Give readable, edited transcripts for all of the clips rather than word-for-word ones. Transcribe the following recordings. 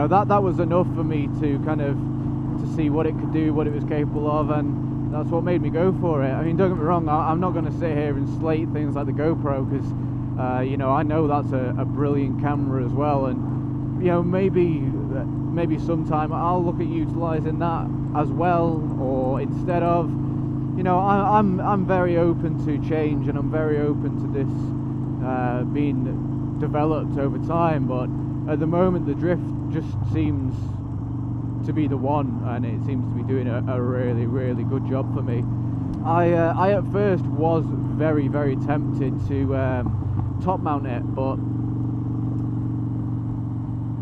know, that was enough for me to kind of to see what it could do, what it was capable of, and that's what made me go for it. I mean, don't get me wrong, I'm not going to sit here and slate things like the GoPro, because you know, I know that's a brilliant camera as well, and you know, maybe sometime I'll look at utilising that as well, or instead of. You know, I'm very open to change, and I'm very open to this being developed over time, but at the moment the Drift just seems to be the one, and it seems to be doing a really, really good job for me. I at first was very, very tempted to top mount it, but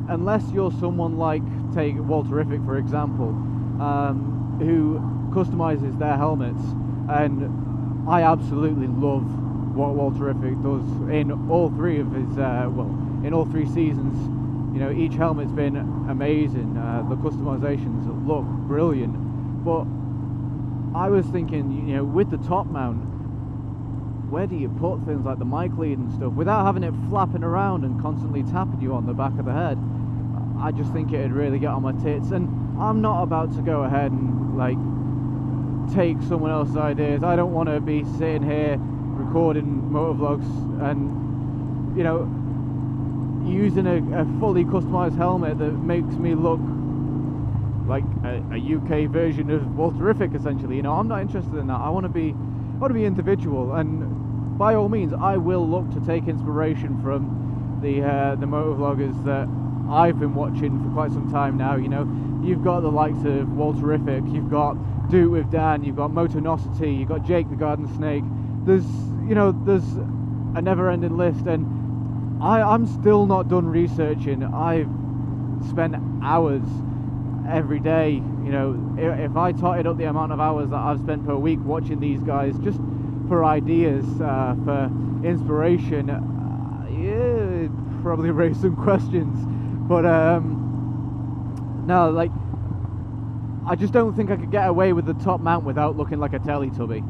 unless you're someone like, take Walterific for example, who customizes their helmets, and I absolutely love what Walterific does in all three of his in all three seasons. You know, each helmet's been amazing. The customizations look brilliant, but I was thinking, you know, with the top mount, where do you put things like the mic lead and stuff without having it flapping around and constantly tapping you on the back of the head? I just think it'd really get on my tits, and I'm not about to go ahead and like take someone else's ideas. I don't want to be sitting here recording motovlogs and, you know, using a fully customized helmet that makes me look like a UK version of Walterific, essentially. You know, I'm not interested in that. I want to be individual, and by all means I will look to take inspiration from the motovloggers that I've been watching for quite some time now. You know, you've got the likes of Walterific, you've got Do It With Dan, you've got Motonosity, you've got Jake the Garden Snake. There's a never-ending list, and I'm still not done researching. I've spent hours every day. You know, if I totted up the amount of hours that I've spent per week watching these guys just for ideas, for inspiration, yeah, it'd probably raise some questions. But no, like, I just don't think I could get away with the top mount without looking like a Teletubby.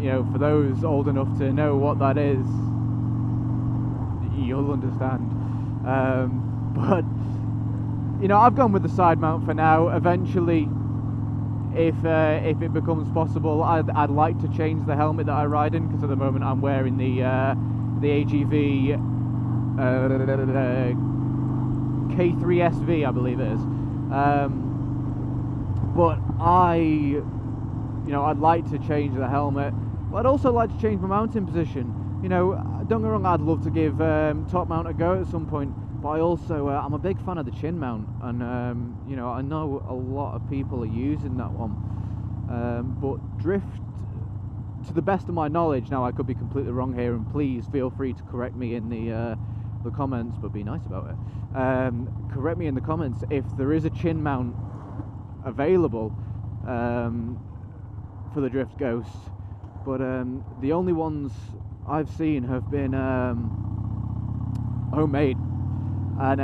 You know, for those old enough to know what that is, you'll understand. But you know, I've gone with the side mount for now. Eventually, if it becomes possible, I'd like to change the helmet that I ride in, because at the moment I'm wearing the AGV K3SV, I believe it is. But I'd like to change the helmet, but I'd also like to change my mounting position. You know, don't get me wrong, I'd love to give top mount a go at some point, but I also I'm a big fan of the chin mount, and you know, I know a lot of people are using that one, but Drift, to the best of my knowledge, now I could be completely wrong here, and please feel free to correct me in the comments, but be nice about it. Correct me in the comments if there is a chin mount available for the Drift Ghost, but the only ones I've seen have been homemade, and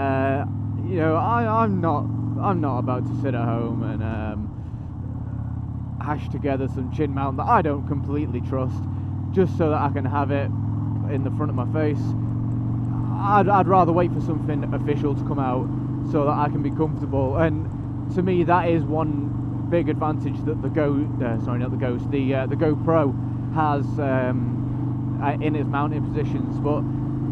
you know, I'm not about to sit at home and hash together some chin mount that I don't completely trust just so that I can have it in the front of my face. I'd rather wait for something official to come out so that I can be comfortable, and to me that is one big advantage that the GoPro has in its mounting positions. But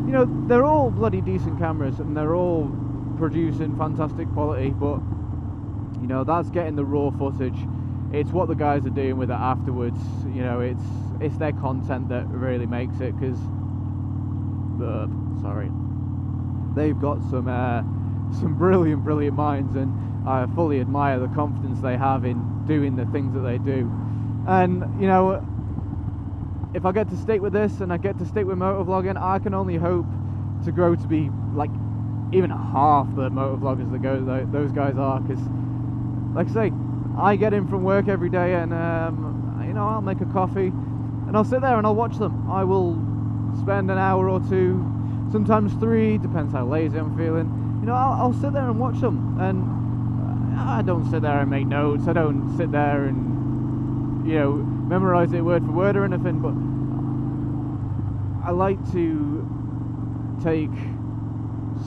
you know, they're all bloody decent cameras, and they're all producing fantastic quality, but you know, that's getting the raw footage. It's what the guys are doing with it afterwards. You know, it's their content that really makes it, because they've got some brilliant minds, and I fully admire the confidence they have in doing the things that they do. And you know, if I get to stick with this and I get to stick with motovlogging, I can only hope to grow to be like even half the motovloggers that those guys are, because like I say, I get in from work every day, and you know, I'll make a coffee and I'll sit there and I'll watch them. I will spend an hour or two, sometimes 3, depends how lazy I'm feeling. You know, I'll sit there and watch them, and I don't sit there and make notes. I don't sit there and, you know, memorize it word for word or anything, but I like to take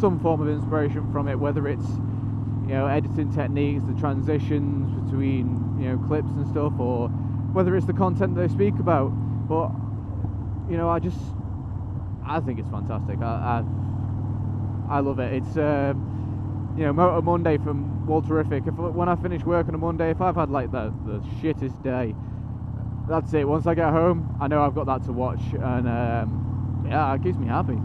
some form of inspiration from it, whether it's, you know, editing techniques, the transitions between, you know, clips and stuff, or whether it's the content they speak about. But, you know, I think it's fantastic. I love it. It's you know, Motor Monday from Walterific. When I finish work on a Monday, if I've had like the shittest day, that's it. Once I get home, I know I've got that to watch, and yeah, it keeps me happy.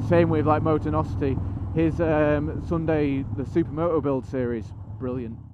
Same with like Motornosity. His Sunday, the Supermoto Build series, brilliant.